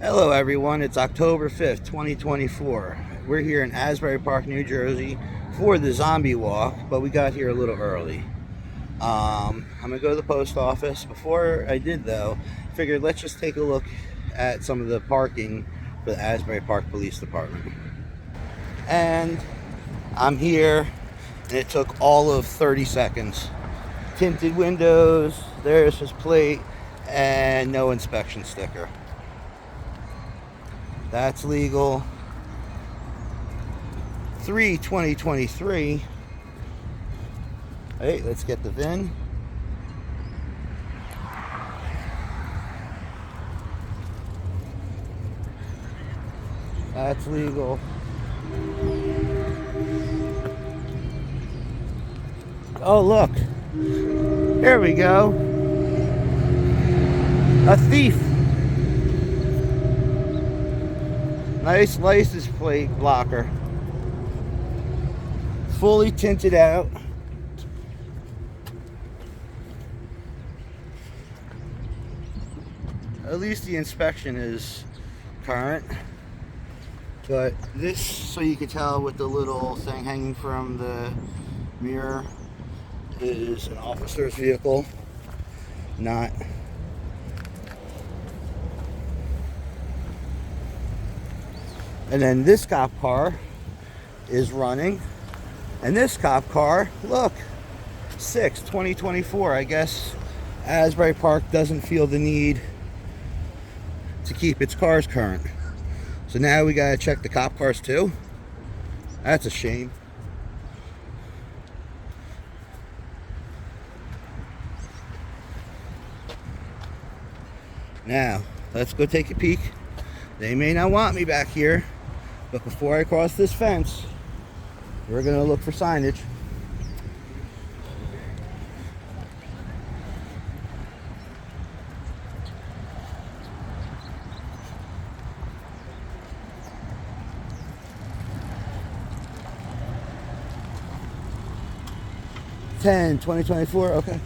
Hello everyone, it's October 5th, 2024. We're here in Asbury Park, New Jersey for the zombie walk, but we got here a little early. I'm going to go to the post office. Before I did though, I figured let's just take a look at some of the parking for the Asbury Park Police Department. And I'm here, and it took all of 30 seconds. Tinted windows, there's his plate, and no inspection sticker. That's legal. 3/2023. Hey, let's get the VIN. That's legal. Oh, look. There we go. A thief. Nice license plate blocker. Fully tinted out. At least the inspection is current. But this, so you can tell with the little thing hanging from the mirror, is an officer's vehicle, not. And then this cop car is running. And this cop car, look, 6/2024. I guess Asbury Park doesn't feel the need to keep its cars current. So now we gotta check the cop cars too. That's a shame. Now, let's go take a peek. They may not want me back here, but before I cross this fence, we're gonna look for signage. Ten 2024. Okay.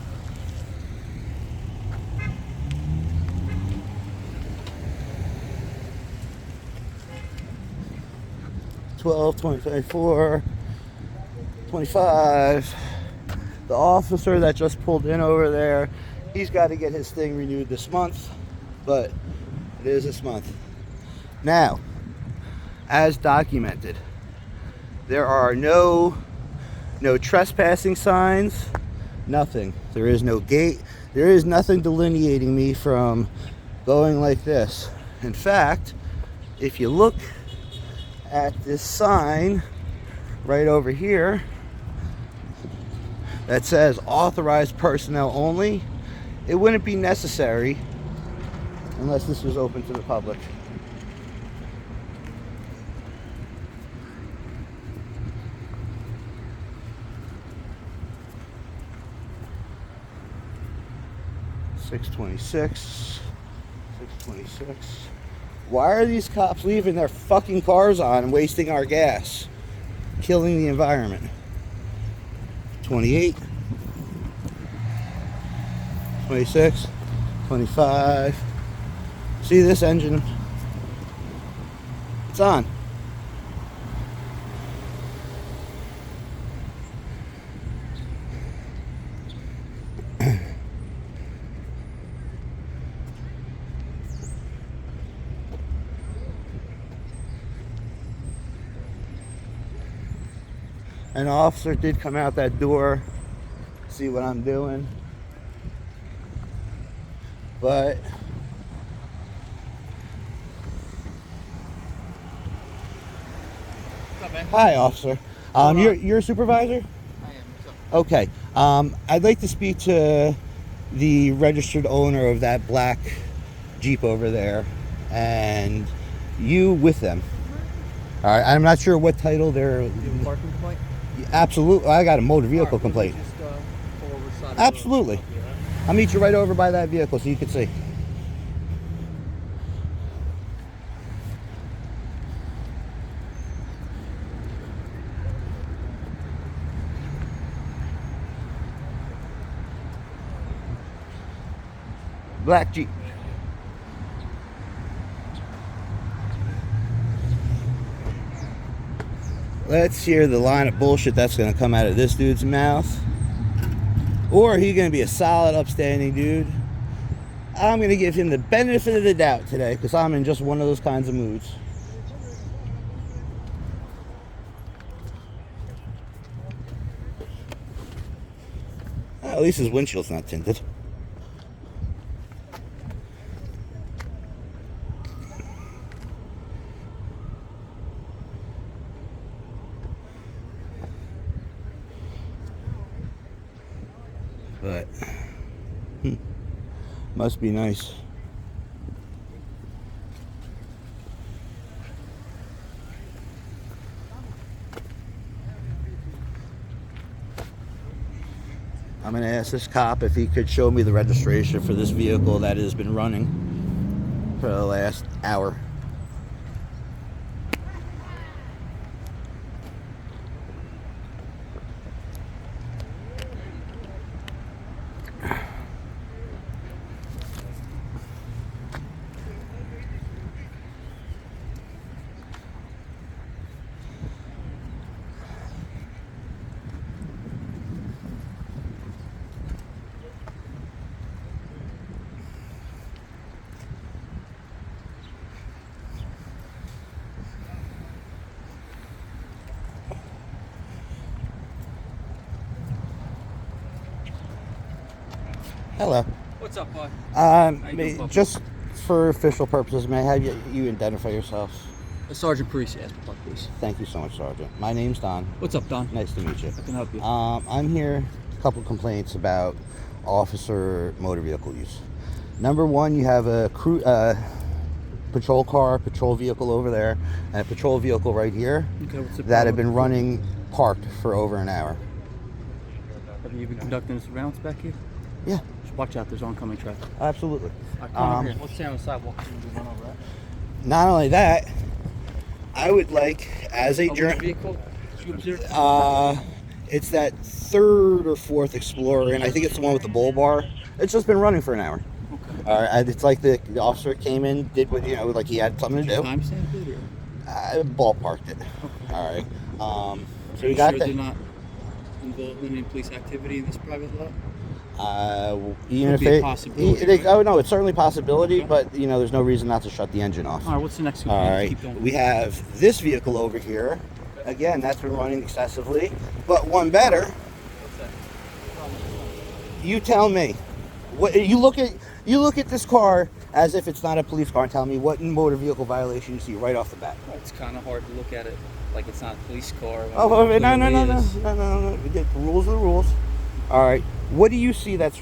12/2024. 25. The officer that just pulled in over there, he's got to get his thing renewed this month, but it is this month. Now, as documented, there are no trespassing signs, nothing. There is no gate. There is nothing delineating me from going like this. In fact, if you look at this sign right over here that says authorized personnel only, it wouldn't be necessary unless this was open to the public. (6/26). Why are these cops leaving their fucking cars on and wasting our gas? Killing the environment. 28. 26. 25. See this engine? It's on. An officer did come out that door, see what I'm doing, but What's up, man? hi, officer. You're a supervisor? I am. What's up? Okay. I'd like to speak to the registered owner of that black Jeep over there, and you with them. All right. I'm not sure what title they're. You have a parking complaint? Absolutely. I got a motor vehicle All right, complaint. Just pull over the side of the road. Absolutely. I'll meet you right over by that vehicle so you can see. Black Jeep. Let's hear the line of bullshit that's going to come out of this dude's mouth. Or he's going to be a solid, upstanding dude. I'm going to give him the benefit of the doubt today because I'm in just one of those kinds of moods. At least his windshield's not tinted. But must be nice. I'm going to ask this cop if he could show me the registration for this vehicle that has been running for the last hour. Hello. What's up, bud? Just for official purposes, may I have you identify yourself? Sergeant Parisi, Asbury Park Police. Thank you so much, Sergeant. My name's Don. What's up, Don? Nice to meet you. I can help you. I'm here, a couple complaints about officer motor vehicle use. Number one, you have a patrol car, patrol vehicle over there, and a patrol vehicle right here that have been running parked for over an hour. Have you been conducting surveillance back here? Yeah. Just watch out, there's oncoming traffic. Absolutely. Come over here. Let's stay on the sidewalk and we run over that. Not only that, I would like, as a Which vehicle did you observe? it's that third or fourth Explorer, and I think it's the one with the bull bar. It's just been running for an hour. Okay. It's like the officer came in, did what, like he had something to do. Timestamp it or? Ballparked it. Okay. All right. So Are we you got sure that. they're not involved in any police activity in this private lot? Even if Could be a they, possibility, right? oh no, it's certainly a possibility, Okay. but there's no reason not to shut the engine off. All right, what's the next All one? right, Keep going. we have this vehicle over here. Again, that's been running excessively, but one better. What's that? You tell me. What you look at this car as if it's not a police car and tell me what motor vehicle violation you see right off the bat. Well, it's kind of hard to look at it like it's not a police car. when Oh, it no. clearly is. The rules are the rules. All right. What do you see that's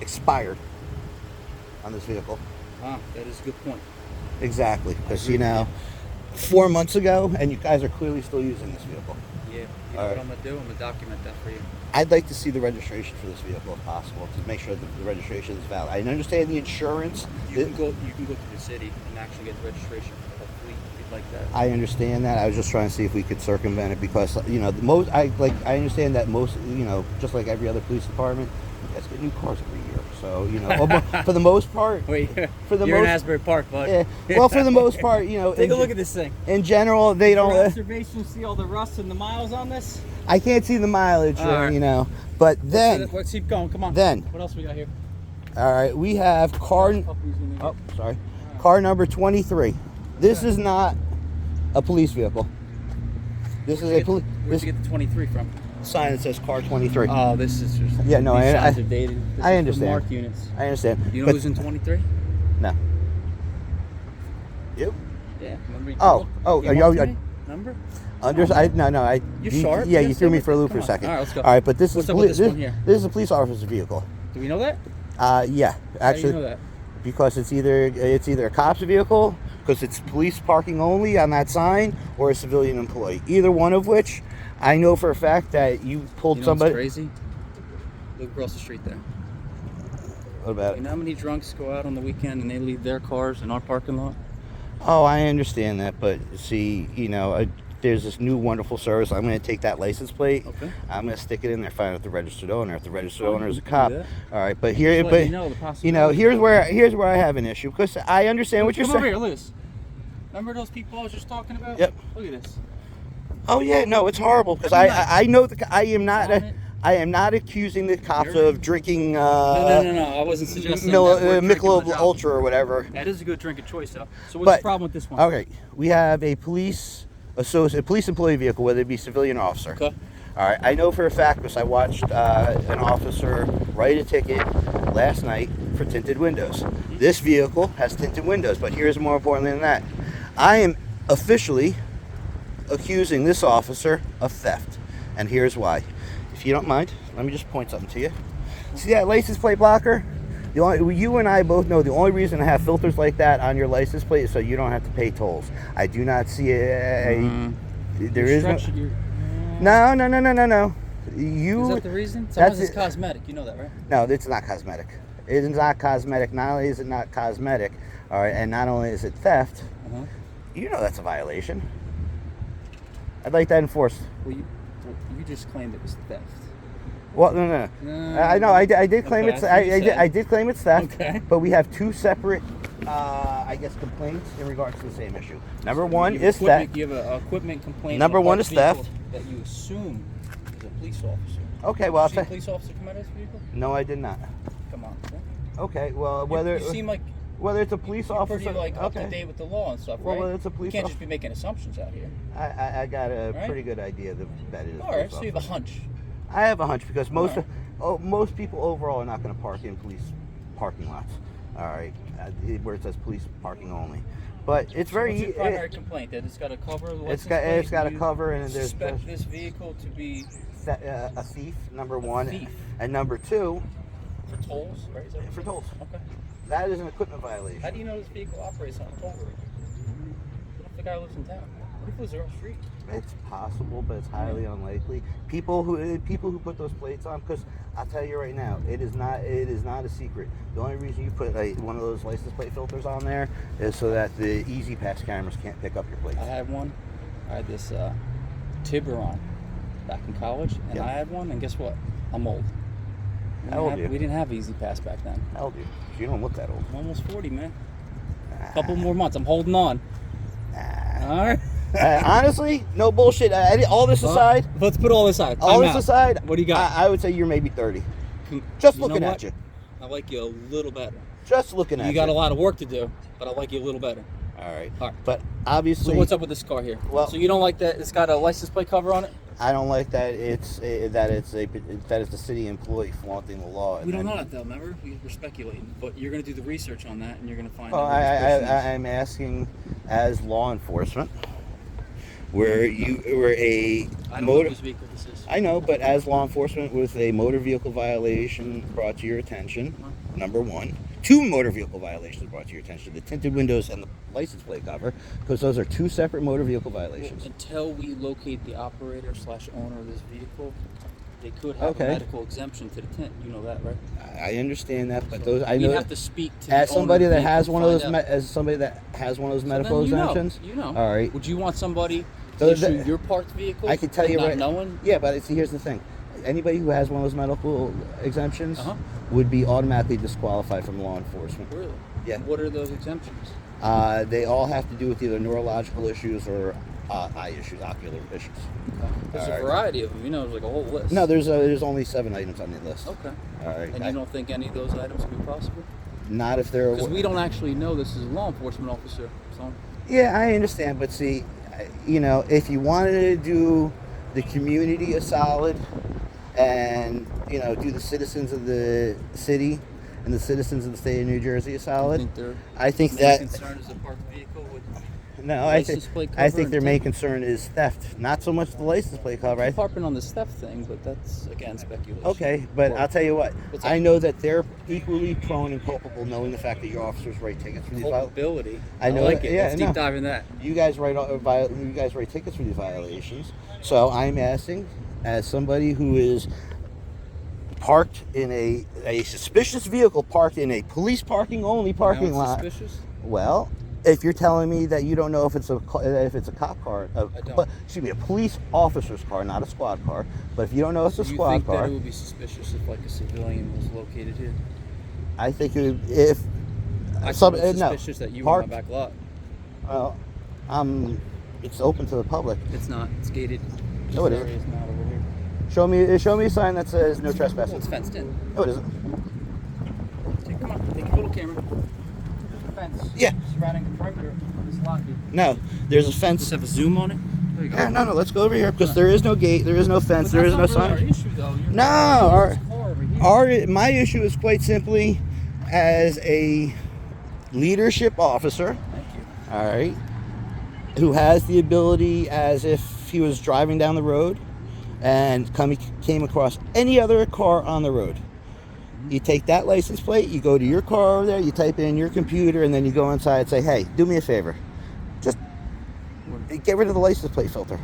expired on this vehicle? Wow, that is a good point. Exactly. Because, 4 months ago, and you guys are clearly still using this vehicle. Yeah, you know All what right. I'm going to do? I'm going to document that for you. I'd like to see the registration for this vehicle if possible to make sure that the registration is valid. I understand the insurance. You can go to the city and actually get the registration for the fleet if you'd like that. I understand that. I was just trying to see if we could circumvent it because I understand that most just like every other police department, you guys get new cars every year. So for the most part, Wait, for the you're in most, Asbury Park, bud. yeah. Well, for the most part, Take a look at this thing. in general they For don't. observation, see all the rust and the miles on this? I can't see the mileage, All right. But then, Let's keep going. Come on. Then. What else we got here? all right, we have car. Puppies in there. Oh, sorry. Car number 23. This is not a police vehicle. This is a police. Where'd you get the 23 from? Sign that says car 23. Oh, this is just. Yeah, no, these I signs are dated. This I is for understand. marked units. I understand. You know but, who's in 23? No. You? Yeah. Remember? Oh, Remember? You sharp? Yeah, You you threw me for a loop come for a on. second. All right, let's go. All right, but this What's is up with this one here? this is a police officer's vehicle. Do we know that? Yeah, How do actually, you know that? because it's either a cop's vehicle because it's police parking only on that sign, or a civilian employee. Either one of which, I know for a fact that you pulled You know somebody. what's crazy? Look across the street there. What about You it? know how many drunks go out on the weekend and they leave their cars in our parking lot? Oh, I understand that, but see, there's this new wonderful service. I'm going to take that license plate. Okay. I'm going to stick it in there, find out the registered owner. If the registered Oh, owner is a you can cop, do that. all right. But here, Just let but me know the possibility. here's where I have an issue because I understand what you're Come over saying. here, Liz. Remember those people I was just talking about? Yep. Look at this. Oh yeah, no, it's horrible because I know I am not I am not accusing the cops of drinking No. I wasn't suggesting that we're drinking on Michelob the job. Ultra or whatever. That is a good drink of choice, though. So what's the problem with this one? Okay, we have a police employee vehicle, whether it be civilian or officer. Okay. All right, I know for a fact because I watched an officer write a ticket last night for tinted windows. This vehicle has tinted windows, but here's more importantly than that. I am officially accusing this officer of theft, and here's why. If you don't mind, let me just point something to you. See that license plate blocker? You and I both know the only reason I have filters like that on your license plate is so you don't have to pay tolls. I do not see there is no. No. Is that the reason? Sometimes it's cosmetic. You know that, right? No, it's not cosmetic. It is not cosmetic. Not only is it not cosmetic, all right, and not only is it theft, you know that's a violation. I'd like that enforced. Well, you just claimed it was theft. Well, no. I know. I did claim it's. I did claim it's theft. Okay. But we have two separate, I guess, complaints in regards to the same issue. Number one is theft. You have an equipment complaint. Number one is theft. That you assume is a police officer. Okay. Well, Did you see a police officer come out of this vehicle? No, I did not. Come on. Man. Okay. Well, You seem like whether it's a police officer, pretty like up to date with the law and stuff, right? Well, it's a police. You can't just be making assumptions out here. I got a pretty good idea that it is. All right. So you have a hunch. I have a hunch because most people overall are not going to park in police parking lots. All right, where it says police parking only. But it's very. What's your primary complaint? That it's got a cover. It's got a cover, and there's suspect this vehicle to be a thief. Number one, thief. And number two. For tolls, right? Is that For tolls. Okay. That is an equipment violation. How do you know this vehicle operates on a toll road? What if the guy lives in town? What if it was their own street? It's possible, but it's highly unlikely. People who put those plates on, because I'll tell you right now, it is not a secret. The only reason you put one of those license plate filters on there is so that the Easy Pass cameras can't pick up your plates. I had one. I had this Tiburon back in college, and I had one, and guess what? I'm old. How old are you? We didn't have Easy Pass back then. How old are you? You don't look that old. I'm almost 40, man. A couple more months. I'm holding on. All right. Honestly, no bullshit. All this aside. Let's put all this aside. All this aside. What do you got? I would say you're maybe 30. Just looking at you. I like you a little better. Just looking at you. You got a lot of work to do, but I like you a little better. All right. But obviously. So what's up with this car here? Well, so you don't like that it's got a license plate cover on it? I don't like that it's a city employee flaunting the law. We don't know that though. Remember, we're speculating, but you're going to do the research on that, and you're going to find. Well, I'm asking as law enforcement, where you were a I don't know whose vehicle this is. I know, but as law enforcement with a motor vehicle violation brought to your attention, number one. 2 motor vehicle violations brought to your attention: the tinted windows and the license plate cover, because those are 2 separate motor vehicle violations. Well, until we locate the operator / owner of this vehicle, they could have a medical exemption to the tint. You know that, right? I understand that, but so I know. You have to speak to as the somebody owner that has one of those. as Somebody that has one of those medical exemptions. You know. All right. Would you want somebody to issue your parked vehicle? I can tell you not right. Knowing? Yeah, but see, here's the thing. Anybody who has one of those medical exemptions would be automatically disqualified from law enforcement. Really? Yeah. What are those exemptions? They all have to do with either neurological issues or eye issues, ocular issues. There's a variety of them. You know, there's like a whole list. No, there's only 7 items on the list. Okay. All right. And you don't think any of those items could be possible? Not if they're. Because we don't actually know this is a law enforcement officer. So. Yeah, I understand, but see, if you wanted to do the community a solid, and do the citizens of the city and the citizens of the state of New Jersey a solid. I think that concern is a parked vehicle with license plate cover. I think their main concern is theft, not so much the license plate cover. I'm harping on this theft thing, but that's again speculation. Okay, but I'll tell you what. I know that they're equally prone and culpable, knowing the fact that your officers write tickets for these culpability. I know. Like it. Yeah, Let's deep dive in that. You guys write tickets for these violations. So I'm asking, as somebody who is parked in a suspicious vehicle, parked in a police parking only parking lot. Suspicious? Well, if you're telling me that you don't know if it's a cop car, excuse me, a police officer's car, not a squad car. But if you don't know it's a squad car, you think that it would be suspicious if like a civilian was located here? I think it would, if suspicious that you were in my back lot. Well, I'm It's open to the public. It's not. It's gated. No, it This isn't. area is not over here. Show me a sign that says no trespassing. Well, it's fenced in. No, it isn't. Come on, take a little camera. There's a fence. Yeah. Surrounding the perimeter of this lot here. No, there's a Does fence. this have a zoom on it? There you go. Yeah, no, let's go over here because there is no gate, there is no fence, there is no sign. Our issue, though. No, my issue is quite simply as a leadership officer, Thank you. all right, who has the ability as if he was driving down the road and came across any other car on the road. You take that license plate, you go to your car over there, you type it in your computer, and then you go inside and say, hey, do me a favor. Just get rid of the license plate filter.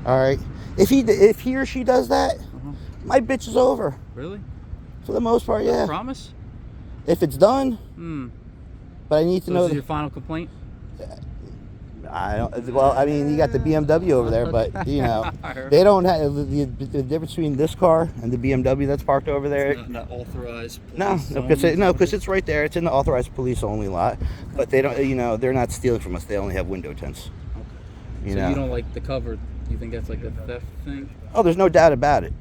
All right? If he or she does that, my bitch is over. Really? For the most part, yeah. Promise? If it's done, but I need to So know. this is your final complaint? I don't. Well, I mean, you got the BMW over there, but you know, they don't have the difference between this car and the BMW that's parked over there. It's not authorized. No, because it's right there. It's in the authorized police only lot, but they don't. You know, they're not stealing from us. They only have window tints. Okay. So you don't like the cover? You think that's like a theft thing? Oh, there's no doubt about it.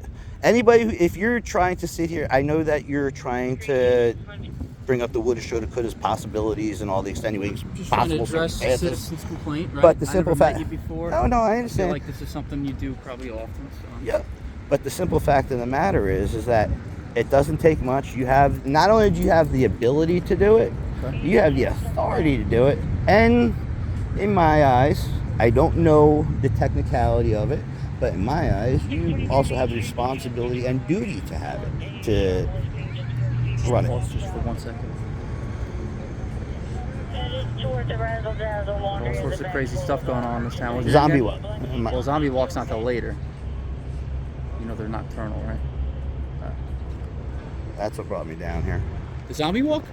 Anybody who, if you're trying to sit here, I know that you're trying to bring up the woulda, shoulda, coulda's possibilities and all the extenuating Just trying to possible address the circumstances. citizen's complaint, right? But the simple I never fact. met you before. No, I I understand. feel like this is something you do probably often. So. Yeah, but the simple fact of the matter is that it doesn't take much. You have not only do you have the ability to do it, you have the authority to do it, and in my eyes, I don't know the technicality of it, but in my eyes, you also have the responsibility and duty to have it, to run it. Pause just for 1 second. All sorts of crazy stuff going on in this town. What's your Zombie name walk. again? Well, zombie walk's not till later. You know they're nocturnal, right? That's what brought me down here. The zombie walk?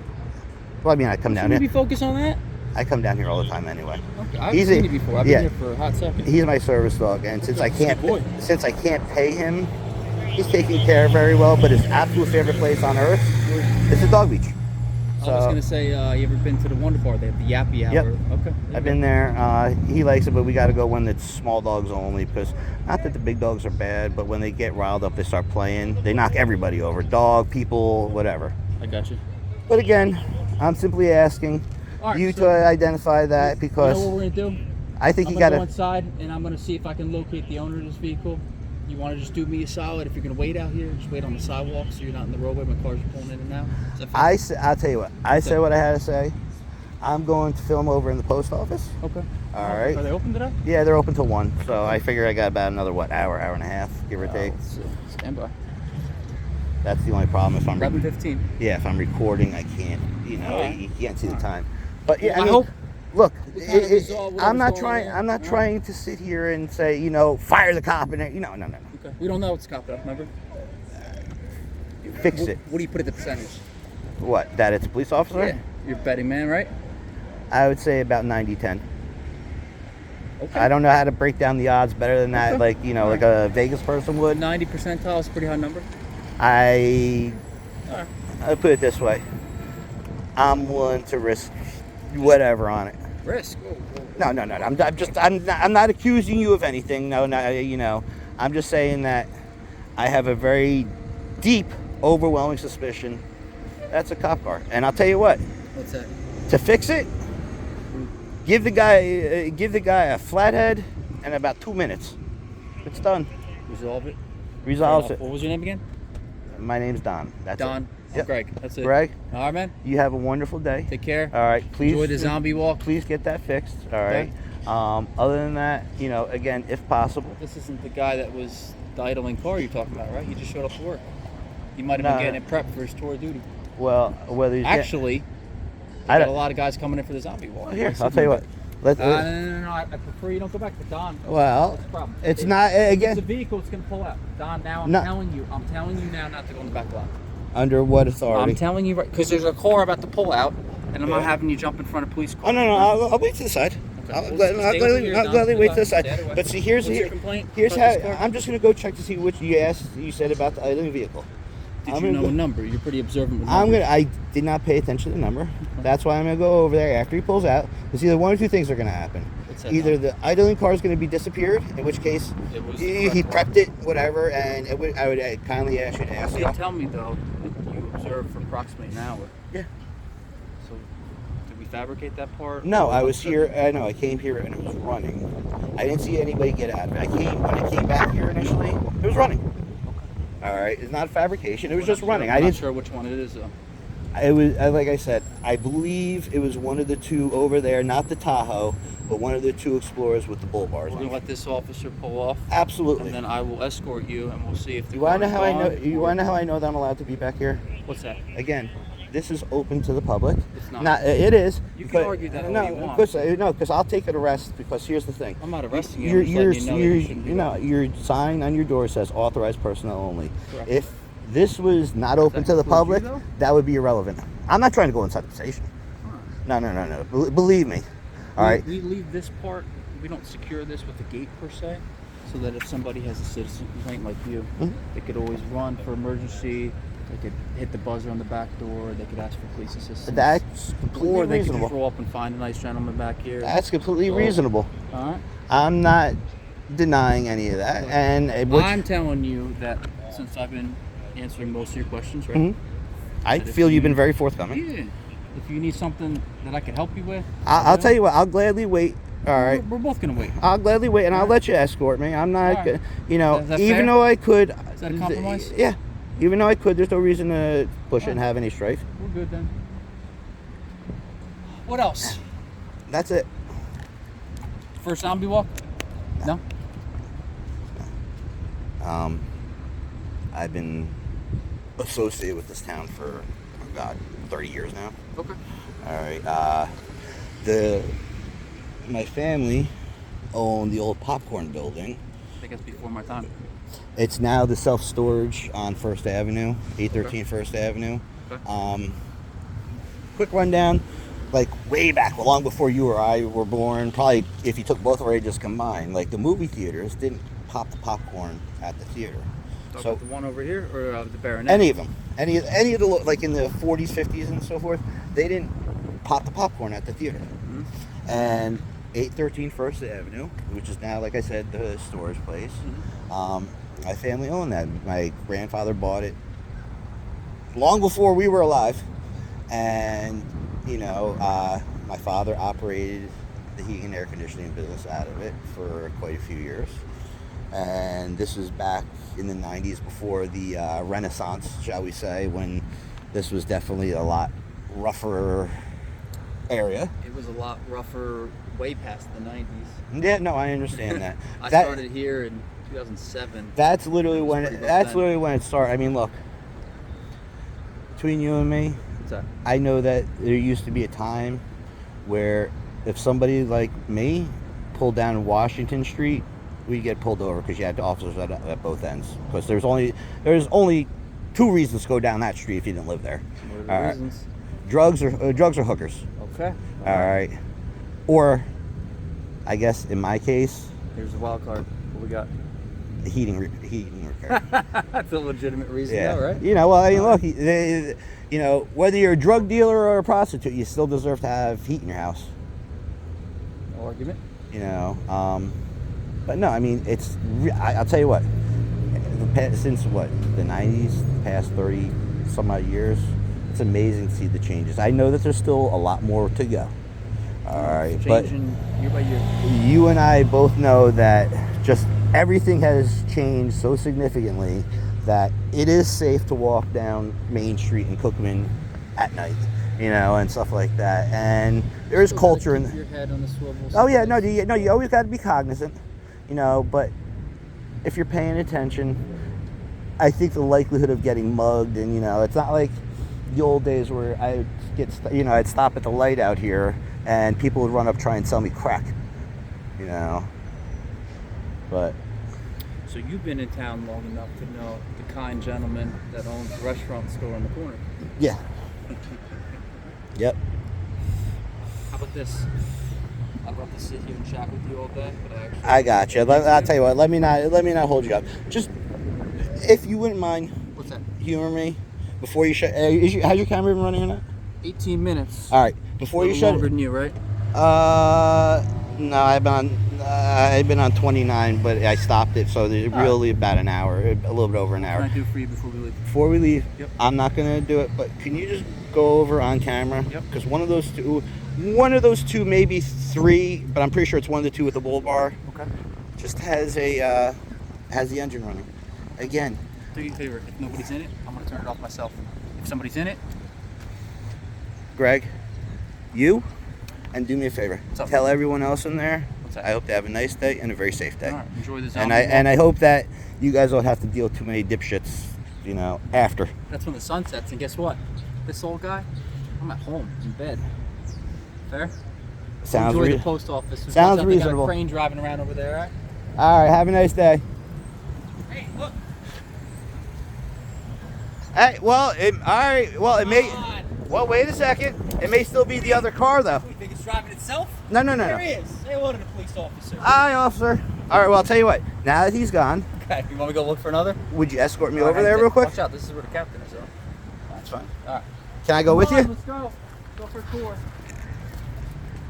Well, I mean, I come down Should we be here. focused on that? I come down here all the time anyway. Okay. I've He's seen you before. I've yeah. been here for a hot second. He's my service dog, and since I He's a can't, good boy. since I can't pay him, he's taken care of very well. But his absolute favorite place on earth is the dog beach. I was gonna say, you ever been to the Wonder Bar? They have the Yappy Hour. Yep. Okay. I've been there. He likes it, but we got to go when it's small dogs only, because not that the big dogs are bad, but when they get riled up, they start playing. They knock everybody over, dog, people, whatever. I got you. But again, I'm simply asking All right, you so to identify that, because you know what we're gonna do? I think I'm you gonna got go to. inside and I'm gonna see if I can locate the owner of this vehicle. You want to just do me a solid? If you're gonna wait out here, just wait on the sidewalk so you're not in the roadway. My cars are pulling in and out. Is that fair? I'll tell you what. I said what I had to say. I'm going to film over in the post office. Okay. All right. Are they open today? Yeah, they're open till 1, so I figure I got about another hour and a half, give or take. Stand by. That's the only problem. If I'm 11:15. yeah, if I'm recording, I can't. You know, Alright. you can't see the time. But yeah, Well, I mean, hope look, we kind of resolve I'm not whatever's trying. going on. I'm not Alright. trying to sit here and say, you know, fire the cop and you know, no. Okay. We don't know what's cop up. Remember? Fix it. What do you put at the percentage? What? That it's a police officer? Yeah. You're a betting man, right? I would say about 90-10. Okay. I don't know how to break down the odds better than that, Okay. like, you know, like a Vegas person would. 90 percentile is a pretty high number. I put it this way. I'm willing to risk whatever on it. Risk. No. I'm not accusing you of anything. No, you know. I'm just saying that I have a very deep, overwhelming suspicion that's a cop car. And I'll tell you what. What's that? To fix it, give the guy a flathead and about 2 minutes. It's done. Resolve it. Resolves it. What was your name again? My name's Don. That's Don. it. I'm Yep. Greg. That's it. Greg, All right, man. you have a wonderful day. Take care. All right, please Enjoy the zombie walk. Please get that fixed. All right. Okay. Other than that, you know, again, if possible. This isn't the guy that was the idling car you're talking about, right? He just showed up to work. He might have No. been getting it prepped for his tour of duty. Well, whether he's Actually, I got a don't- lot of guys coming in for the zombie walk. Well, here, I'll tell you what. Let's. No. I prefer you don't go back to Don. Well, That's the problem. it's not If again it's a vehicle, it's gonna pull out. Don, now I'm No. telling you now not to go in the back lot. under what authority. I'm telling you, right, because there's a car about to pull out, and I'm not Yeah. having you jump in front of police cars. Oh no, I'll wait to the side. Okay. I'll Well, gladly stay over here, Don. wait to the Stay side. out of the way. But see, here's What's your complaint here's about how this car? I'm just gonna go check to see which you said about the idling vehicle. Did I'm you gonna know go- a number? You're pretty observant with I'm numbers. I did not pay attention to the number. That's why I'm gonna go over there after he pulls out. Because either one or two things are gonna happen. What's that either now? the idling car is going to be disappeared, in which case It was he prepped it, whatever, and I would kindly ask you to ask You y'all. did tell me though that you observed for approximately an hour. Yeah. So did we fabricate that part? No, Or I what's was the- here. I know I came here and it was running. I didn't see anybody get out of it. When I came back here initially, it was running. All right, it's not a fabrication. It was just running. I'm I not didn't. sure which one it is though. It was like I said. I believe it was one of the two over there, not the Tahoe, but one of the two Explorers with the bull bars. We're gonna let this officer pull off, Absolutely. and then I will escort you, and we'll see if the You want to car know how is I know? gone You or- want to know how I know that I'm allowed to be back here? What's that? Again, this is open to the public. It's not. It is. You can but- argue that all no, you want. because I'll take an arrest. Because here's the thing. I'm not arresting you. I'm just letting you know that you shouldn't be walking. Your sign on your door says authorized personnel only. Correct. If this was not open that to the include you, public, though? that would be irrelevant. I'm not trying to go inside the station. No. Believe me. All right. We leave this part. We don't secure this with a gate per se, so that if somebody has a citizen complaint like you, they could always run for emergency. They could hit the buzzer on the back door. They could ask for police assistance. That's completely or they could reasonable. just roll up and find a nice gentleman back here. That's completely So, reasonable. All right. I'm not denying any of that. And I'm telling you that since I've been answering most of your questions, right? Mhm. I that if feel you've you- been very forthcoming. Yeah. If you need something that I can help you with, I'll tell you what. I'll gladly wait. All right. We're both gonna wait. I'll gladly wait, and I'll Alright. let you escort me. I'm not, Alright. Is that even fair? though I could. Is that a compromise? Yeah. Even though I could, there's no reason to push it and have any strife. We're good then. What else? That's it. First zombie walk? No. I've been associated with this town for, oh God, 30 years now. Okay. All right. My family owned the old popcorn building. I think that's before my time. It's now the self-storage on First Avenue, 813 First Avenue. Okay. Quick rundown, like way back, long before you or I were born, probably if you took both of our ages combined, like the movie theaters didn't pop the popcorn at the theater. Talk So about the one over here or the Baronet? any of them, any of the, like in the 40s, 50s and so forth, they didn't pop the popcorn at the theater. Mm-hmm. And 813 First Avenue, which is now, like I said, the storage place. My family owned that. My grandfather bought it long before we were alive, and my father operated the heating and air conditioning business out of it for quite a few years. And this was back in the 90s, before the Renaissance, shall we say, when this was definitely a lot rougher area. It was a lot rougher way past the 90s. Yeah, no, I understand that. I started here in 2007. That's literally It was when pretty rough that's then. literally when it started. I mean, look, between you and me, What's that? I know that there used to be a time where if somebody like me pulled down Washington Street, we'd get pulled over because you had officers at both ends. Because there's only two reasons to go down that street if you didn't live there. What are the All right. reasons? Drugs or hookers. Okay. All right. Or, I guess in my case, Here's the wild card. What we got? heating repair. That's a legitimate reason, Yeah. though, right? Well, I mean, look, whether you're a drug dealer or a prostitute, you still deserve to have heat in your house. No argument. But no, I mean, I'll tell you what, since the 90s, the past 30 some odd years, it's amazing to see the changes. I know that there's still a lot more to go. All right, but Changing year by year. you and I both know that just everything has changed so significantly that it is safe to walk down Main Street in Cookman at night, and stuff like that. And there is Still culture gotta in. keep your head on the swivel. Oh yeah, no, sometimes. you always got to be cognizant, but if you're paying attention, I think the likelihood of getting mugged, and it's not like the old days where I'd stop at the light out here and people would run up try and sell me crack, but So you've been in town long enough to know the kind gentleman that owns the restaurant store on the corner. yeah, yep. How about this? I'd love to sit here and chat with you all day, but I got you. I'll tell you what. Let me not hold you up. Just if you wouldn't mind What's that? humor me before you shut. Has your camera been running or not? 18 minutes. All right. Before a you little shut longer than you, right? No, I've been on 29, but I stopped it, so there's really about an hour, a little bit over an What hour. can I do for you before we leave? Before we leave, Yep. I'm not gonna do it, but can you just go over on camera? Yep. Because one of those two, maybe three, but I'm pretty sure it's one of the two with the bull bar. Okay. Just has the engine running. Again, Do you a favor. If nobody's in it, I'm gonna turn it off myself. If somebody's in it, Greg, you, and do me a favor. What's up? Tell everyone else in there. What's that? I hope they have a nice day and a very safe day. all right, enjoy the And zombie I walk. hope that you guys don't have to deal with too many dipshits, after. That's when the sun sets, and guess what? This old guy, I'm at home in bed. Fair? Sounds Enjoy the reasonable. post office. There's Sounds one- they got reasonable. a crane driving around over there, right? All right, have a nice day. Hey, look. Hey, well, it may. Come on. Well, wait a second. It may still be the other car, though. You think it's driving itself? No. There he is. Say hello to the police officer. Hi, officer. All right, well, I'll tell you what. Now that he's gone, Okay, you want me to go look for another? would you escort me All over right, there real quick? Watch out, this is where the captain is, though. That's fine. All right. Can I go with Come on, you? Let's go. Go for a tour.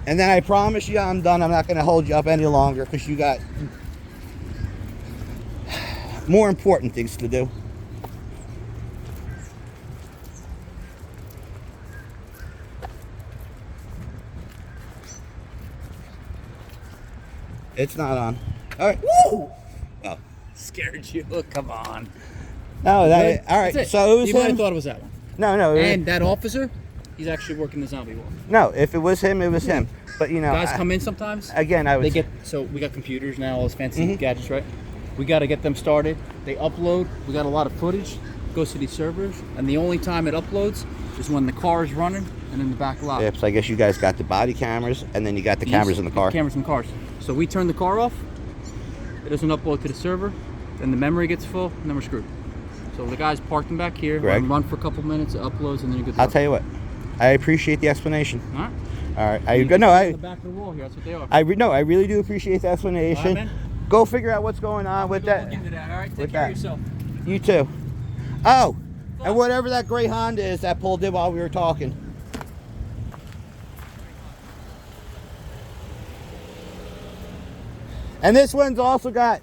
And then I promise you I'm done. I'm not going to hold you up any longer because you got more important things to do. It's not on. All right. Woo! Oh. Scared you. Look, come on. No, all right. That's it. So it was You might have him. thought it was that one. No. And that officer, he's actually working the zombie wall. No, if it was him, it was him. But Guys come in sometimes. again, I would. So we got computers now, all those fancy Mhm. gadgets, right? We got to get them started. They upload. We got a lot of footage. Goes to these servers, and the only time it uploads is when the car is running and in the back lot. Yeah, so I guess you guys got the body cameras, and then you got the cameras in the car. Cameras in the cars. So we turn the car off. It doesn't upload to the server. Then the memory gets full, and then we're screwed. So the guy's parked them back here. Greg? Run for a couple minutes. It uploads, and then you're good to I'll go. tell you what. I appreciate the explanation. All right. All right. You can see the back of the wall here. That's what they are. I really do appreciate the explanation. All right, man. Go figure out what's going on with Go that. look into that. All right. Take with care that. of yourself. You too. Oh, and whatever that gray Honda is that pulled in while we were talking. And this one's also got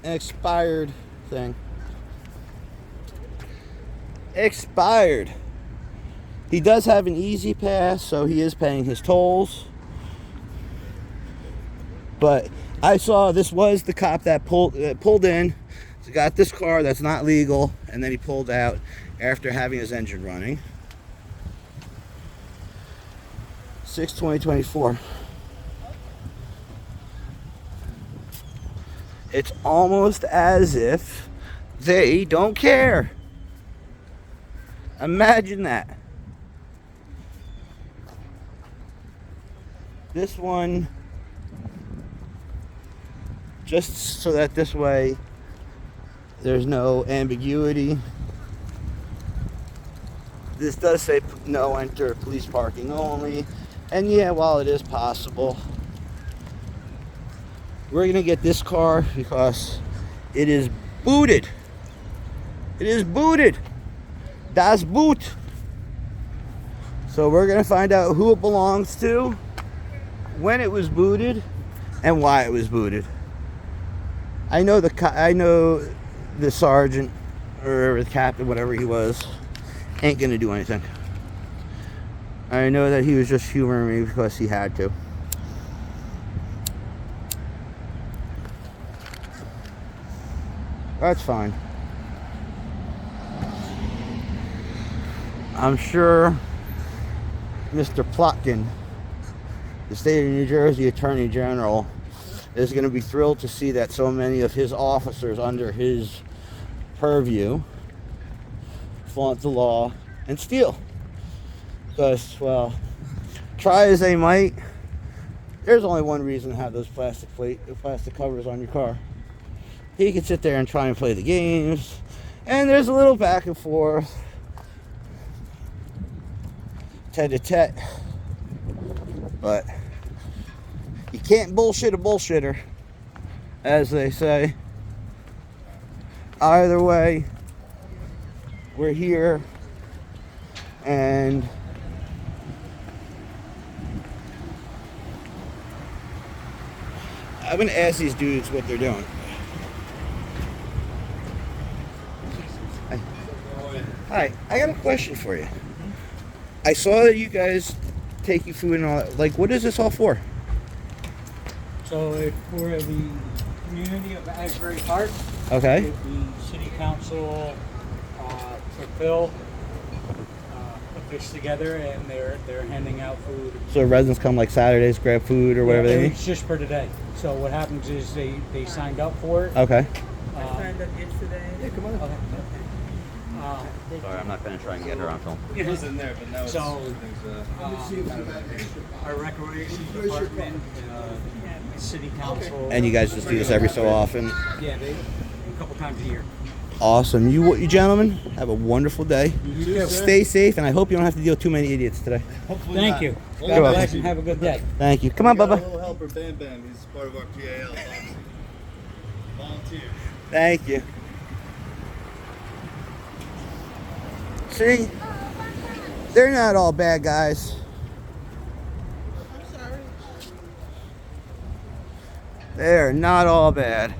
an expired thing. Expired. He does have an easy pass, so he is paying his tolls. But I saw this was the cop that pulled in. He got this car that's not legal, and then he pulled out after having his engine running. 6/20/24. It's almost as if they don't care. Imagine that. This one, just so that this way there's no ambiguity. This does say no enter police parking only. And yeah, while it is possible, we're gonna get this car because it is booted. It is booted. Das Boot. So we're gonna find out who it belongs to, when it was booted, and why it was booted. I know the sergeant or the captain, whatever he was, ain't gonna do anything. I know that he was just humoring me because he had to. That's fine. I'm sure Mr. Plotkin, the state of New Jersey Attorney General, is going to be thrilled to see that so many of his officers under his purview flaunt the law and steal. Because, well, try as they might, there's only one reason to have those plastic covers on your car. He can sit there and try and play the games, and there's a little back and forth, tete-a-tete, but you can't bullshit a bullshitter, as they say. Either way, we're here, and I'm gonna ask these dudes what they're doing. Hi, I got a question for you. I saw that you guys taking food and all that. Like, what is this all for? So it's for the community of Asbury Park. Okay. The city council, Phil, put this together, and they're handing out food. So residents come like Saturdays, grab food or whatever they need? It's just for today. So what happens is they signed up for it. Okay. I signed up yesterday. Yeah, come on. Okay. Sorry, I'm not going to try and get her on film. It was in there, but now it's So, our recreation department, city council. And you guys just do this every so often? Yeah, a couple times a year. Awesome. You gentlemen, have a wonderful day. You too. Stay safe, and I hope you don't have to deal with too many idiots today. Thank you. God You're welcome. bless and have a good day. Thank you. Come on, got a Bubba. little helper, Bam Bam. He's part of our PAL. Volunteer. Thank you. See? They're not all bad guys. They're not all bad.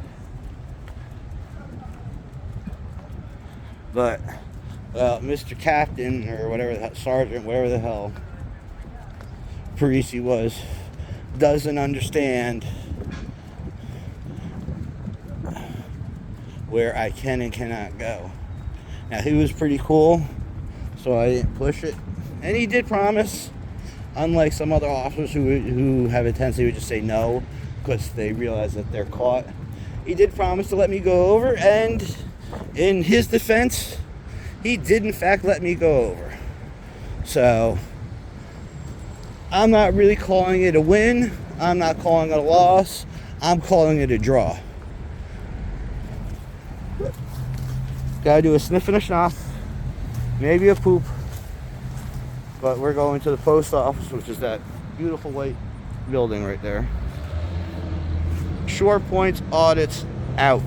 But, well, Mr. Captain, or whatever, Sergeant, whatever the hell Parisi was, doesn't understand where I can and cannot go. Now, he was pretty cool, so I didn't push it. And he did promise, unlike some other officers who have a tendency to just say no because they realize that they're caught. He did promise to let me go over, and in his defense, he did in fact let me go over. So, I'm not really calling it a win. I'm not calling it a loss. I'm calling it a draw. Gotta do a sniff and a schnoff, maybe a poop, but we're going to the post office, which is that beautiful white building right there. Short Points Audits out.